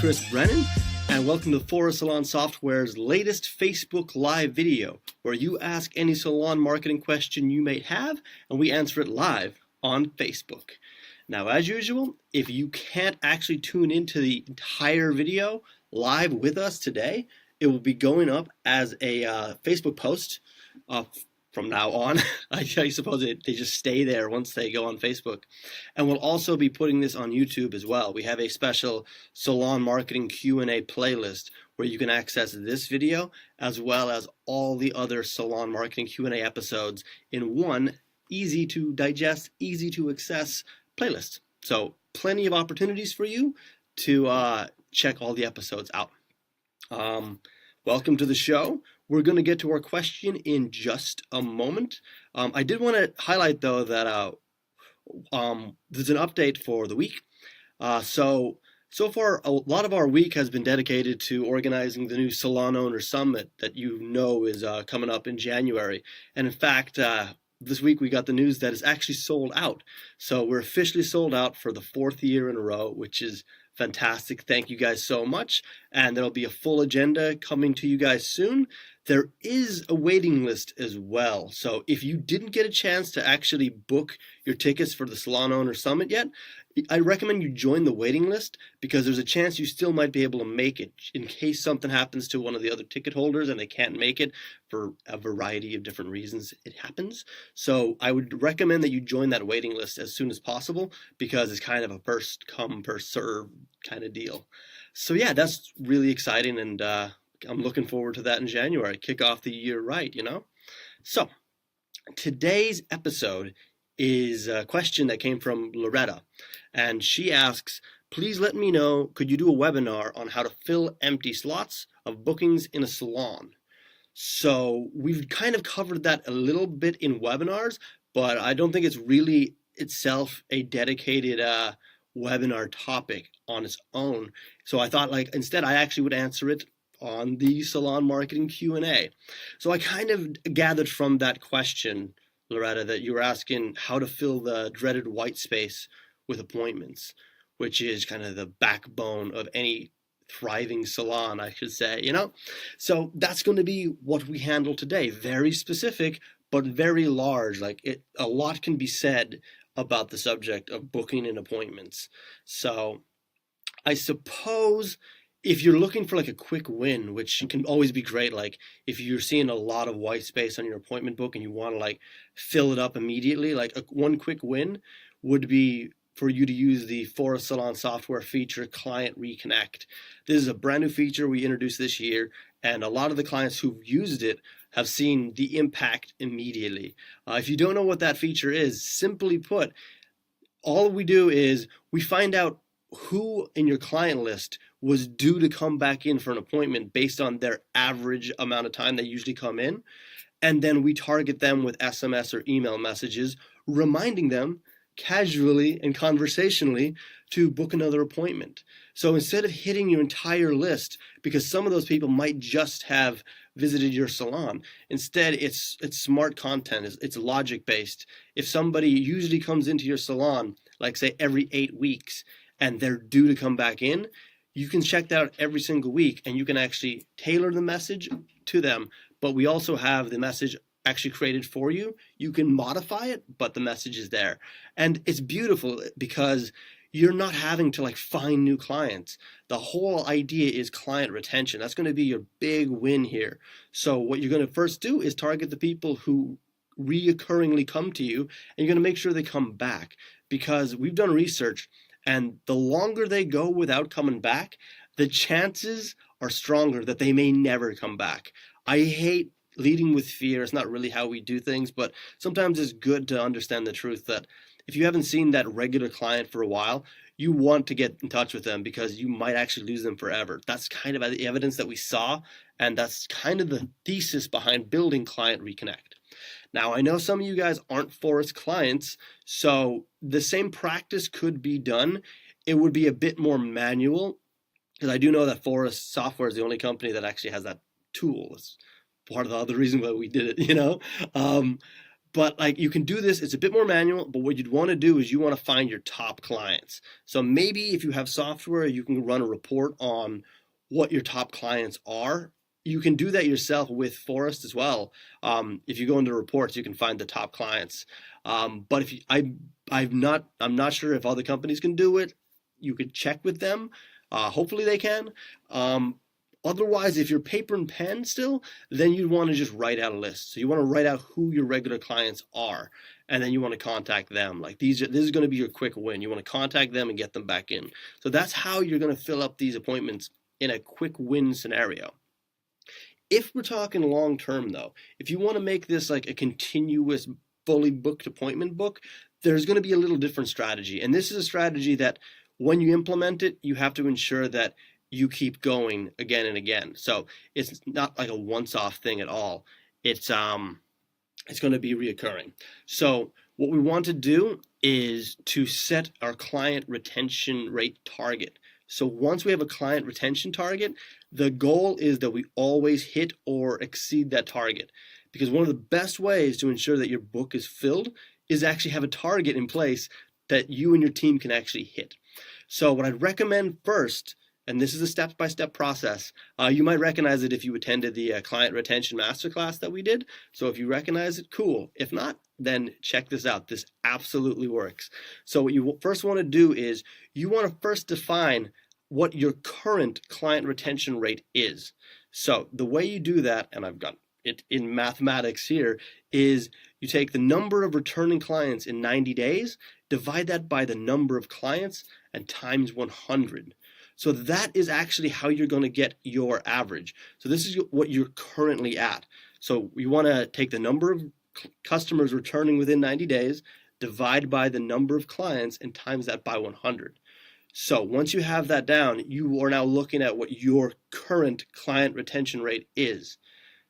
Chris Brennan, and welcome to Phorest Salon Software's latest Facebook Live video, where you ask any salon marketing question you may have, and we answer it live on Facebook. Now, as usual, if you can't actually tune into the entire video live with us today, it will be going up as a Facebook post from now on. I suppose they just stay there once they go on Facebook. And we'll also be putting this on YouTube as well. We have a special Salon Marketing Q&A playlist where you can access this video as well as all the other Salon Marketing Q&A episodes in one easy to digest, easy to access playlist. So plenty of opportunities for you to check all the episodes out. Welcome to the show. We're going to get to our question in just a moment. I did want to highlight, though, that there's an update for the week. So far, a lot of our week has been dedicated to organizing the new Salon Owner Summit that you know is coming up in January. And in fact, this week we got the news that it's actually sold out. So we're officially sold out for the 4th year in a row, which is fantastic. Thank you guys so much. And there'll be a full agenda coming to you guys soon. There is a waiting list as well. So if you didn't get a chance to actually book your tickets for the Salon Owner Summit yet, I recommend you join the waiting list because there's a chance you still might be able to make it in case something happens to one of the other ticket holders and they can't make it for a variety of different reasons. It happens. So I would recommend that you join that waiting list as soon as possible because it's kind of a first come, first serve kind of deal. So yeah, that's really exciting, and I'm looking forward to that in January. Kick off the year right, you know? So today's episode is a question that came from Loreta, and she asks, please let me know, could you do a webinar on how to fill empty slots of bookings in a salon? So we've kind of covered that a little bit in webinars, but I don't think it's really itself a dedicated webinar topic on its own. So I thought, like, instead I actually would answer it on the Salon Marketing Q&A. So I kind of gathered from that question, Loreta, that you were asking how to fill the dreaded white space with appointments, which is kind of the backbone of any thriving salon, I should say, you know? So that's going to be what we handle today. Very specific, but very large. A lot can be said about the subject of booking and appointments. So I suppose if you're looking for like a quick win, which can always be great, like if you're seeing a lot of white space on your appointment book and you want to like fill it up immediately, like one quick win would be for you to use the Phorest Salon Software feature, Client Reconnect. This is a brand new feature we introduced this year, and a lot of the clients who've used it have seen the impact immediately. If you don't know what that feature is, simply put, all we do is we find out who in your client list was due to come back in for an appointment based on their average amount of time they usually come in. And then we target them with SMS or email messages, reminding them casually and conversationally to book another appointment. So instead of hitting your entire list, because some of those people might just have visited your salon, instead it's smart content, it's logic based. If somebody usually comes into your salon, like say every 8 weeks, and they're due to come back in, you can check that out every single week and you can actually tailor the message to them. But we also have the message actually created for you. You can modify it, but the message is there. And it's beautiful because you're not having to like find new clients. The whole idea is client retention. That's going to be your big win here. So what you're going to first do is target the people who reoccurringly come to you, and you're going to make sure they come back, because we've done research, and the longer they go without coming back, the chances are stronger that they may never come back. I hate leading with fear. It's not really how we do things, but sometimes it's good to understand the truth that if you haven't seen that regular client for a while, you want to get in touch with them because you might actually lose them forever. That's kind of the evidence that we saw, and that's kind of the thesis behind building Client Reconnect. Now, I know some of you guys aren't Phorest clients, so the same practice could be done. It would be a bit more manual, because I do know that Phorest Software is the only company that actually has that tool. It's part of the other reason why we did it, you know? But like you can do this, it's a bit more manual, but what you'd want to do is you want to find your top clients. So maybe if you have software, you can run a report on what your top clients are. You can do that yourself with Phorest as well. If you go into reports, you can find the top clients. But if you, I'm not sure if other companies can do it. You could check with them. Hopefully they can. Otherwise, if you're paper and pen still, then you'd want to just write out a list. So you want to write out who your regular clients are, and then you want to contact them. Like this is going to be your quick win. You want to contact them and get them back in. So that's how you're going to fill up these appointments in a quick win scenario. If we're talking long term though, if you want to make this like a continuous, fully booked appointment book, there's going to be a little different strategy. And this is a strategy that when you implement it, you have to ensure that you keep going again and again. So it's not like a once-off thing at all. It's going to be reoccurring. So what we want to do is to set our client retention rate target. So once we have a client retention target, the goal is that we always hit or exceed that target. Because one of the best ways to ensure that your book is filled is actually have a target in place that you and your team can actually hit. So what I'd recommend first, and this is a step-by-step process. You might recognize it if you attended the client retention masterclass that we did. So if you recognize it, cool. If not, then check this out. This absolutely works. So what you first want to do is you want to first define what your current client retention rate is. So the way you do that, and I've got it in mathematics here, is you take the number of returning clients in 90 days, divide that by the number of clients, and times 100. So that is actually how you're going to get your average. So this is what you're currently at. So you want to take the number of customers returning within 90 days, divide by the number of clients, and times that by 100. So once you have that down, you are now looking at what your current client retention rate is.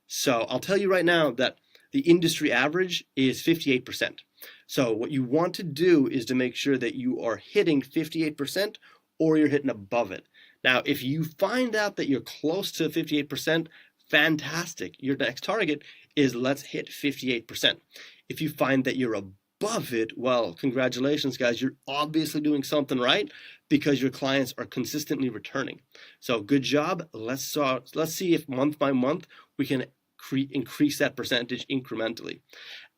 So I'll tell you right now that the industry average is 58%. So what you want to do is to make sure that you are hitting 58% or you're hitting above it. Now, if you find out that you're close to 58%, fantastic. Your next target is let's hit 58%. If you find that you're above it, well, congratulations, guys. You're obviously doing something right because your clients are consistently returning. So good job. Let's see if month by month we can increase that percentage incrementally.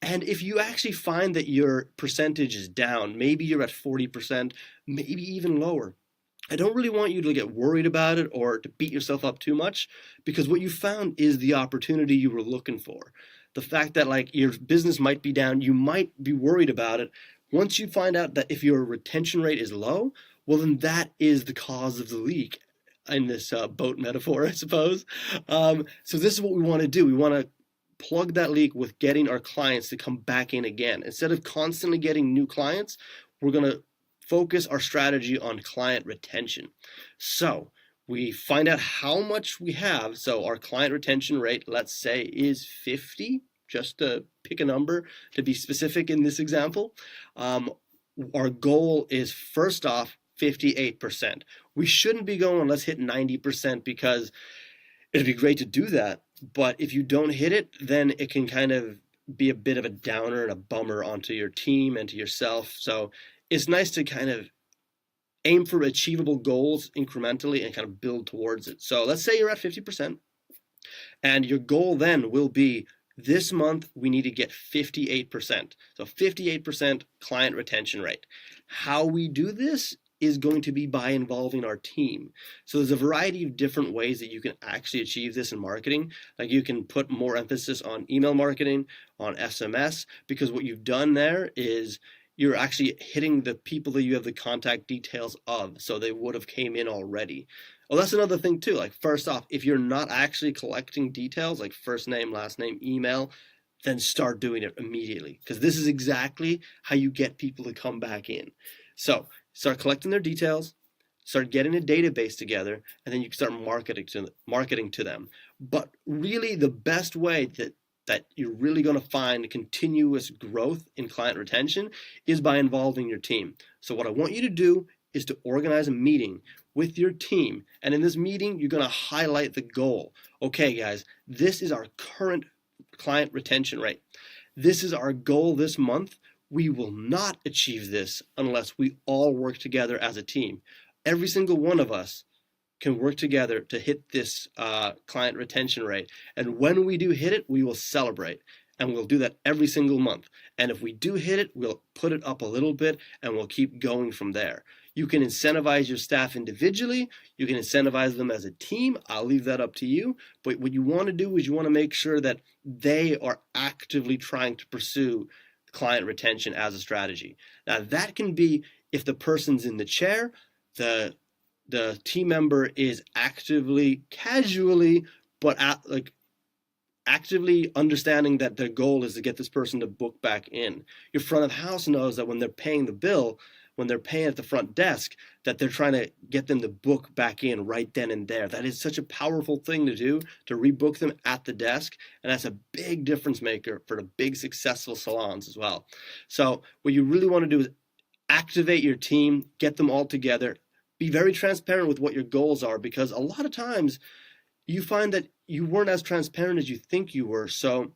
And if you actually find that your percentage is down, maybe you're at 40%, maybe even lower, I don't really want you to get worried about it or to beat yourself up too much, because what you found is the opportunity you were looking for. The fact that like your business might be down, you might be worried about it. Once you find out that if your retention rate is low, well then that is the cause of the leak in this boat metaphor, I suppose. So this is what we want to do. We want to plug that leak with getting our clients to come back in again. Instead of constantly getting new clients, we're going to focus our strategy on client retention. So we find out how much we have. So our client retention rate, let's say, is 50, just to pick a number to be specific in this example. Our goal is first off 58%. We shouldn't be going, let's hit 90%, because it'd be great to do that. But if you don't hit it, then it can kind of be a bit of a downer and a bummer onto your team and to yourself. So it's nice to kind of aim for achievable goals incrementally and kind of build towards it. So let's say you're at 50%, and your goal then will be this month we need to get 58%. So 58% client retention rate. How we do this is going to be by involving our team. So there's a variety of different ways that you can actually achieve this in marketing. Like you can put more emphasis on email marketing, on SMS, because what you've done there is you're actually hitting the people that you have the contact details of, so they would have came in already. Well, that's another thing too. Like first off, if you're not actually collecting details like first name, last name, email, then start doing it immediately, because this is exactly how you get people to come back in. So start collecting their details, start getting a database together, and then you can start marketing to them. But really the best way that you're really going to find continuous growth in client retention is by involving your team. So what I want you to do is to organize a meeting with your team. And in this meeting, you're going to highlight the goal. Okay, guys, this is our current client retention rate. This is our goal this month. We will not achieve this unless we all work together as a team. Every single one of us can work together to hit this client retention rate. And when we do hit it, we will celebrate. And we'll do that every single month. And if we do hit it, we'll put it up a little bit and we'll keep going from there. You can incentivize your staff individually. You can incentivize them as a team. I'll leave that up to you. But what you want to do is you want to make sure that they are actively trying to pursue client retention as a strategy. Now that can be if the person's in the chair, the team member is actively, casually, but actively understanding that their goal is to get this person to book back in. Your front of house knows that when they're paying the bill, when they're paying at the front desk, that they're trying to get them to book back in right then and there. That is such a powerful thing to do, to rebook them at the desk. And that's a big difference maker for the big successful salons as well. So what you really want to do is activate your team, get them all together, be very transparent with what your goals are, because a lot of times you find that you weren't as transparent as you think you were. So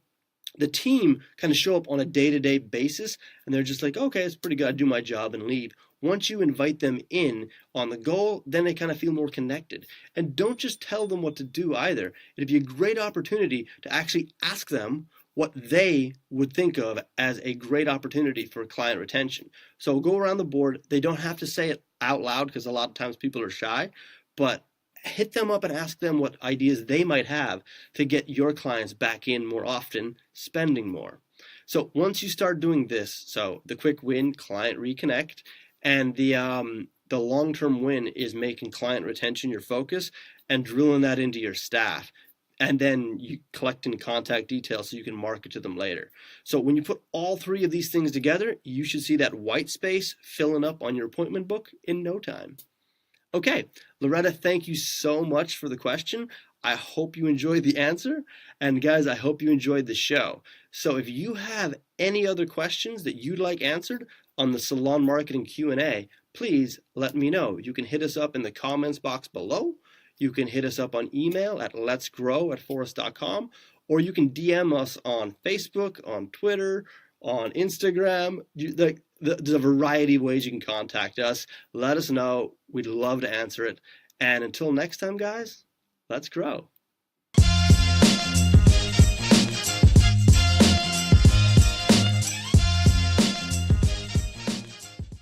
the team kind of show up on a day-to-day basis and they're just like, okay, it's pretty good, I do my job and leave. Once you invite them in on the goal, then they kind of feel more connected. And don't just tell them what to do either. It'd be a great opportunity to actually ask them what they would think of as a great opportunity for client retention. So go around the board. They don't have to say it out loud because a lot of times people are shy, but hit them up and ask them what ideas they might have to get your clients back in more often, spending more. So once you start doing this, so the quick win, client reconnect, and the long-term win is making client retention your focus and drilling that into your staff. And then you collecting contact details so you can market to them later. So when you put all three of these things together, you should see that white space filling up on your appointment book in no time. Okay, Loreta, thank you so much for the question. I hope you enjoyed the answer. And guys, I hope you enjoyed the show. So if you have any other questions that you'd like answered on the Salon Marketing Q&A, please let me know. You can hit us up in the comments box below. You can hit us up on email at letsgrow@phorest.com, or you can DM us on Facebook, on Twitter, on Instagram. There's a variety of ways you can contact us. Let us know. We'd love to answer it. And until next time, guys, let's grow.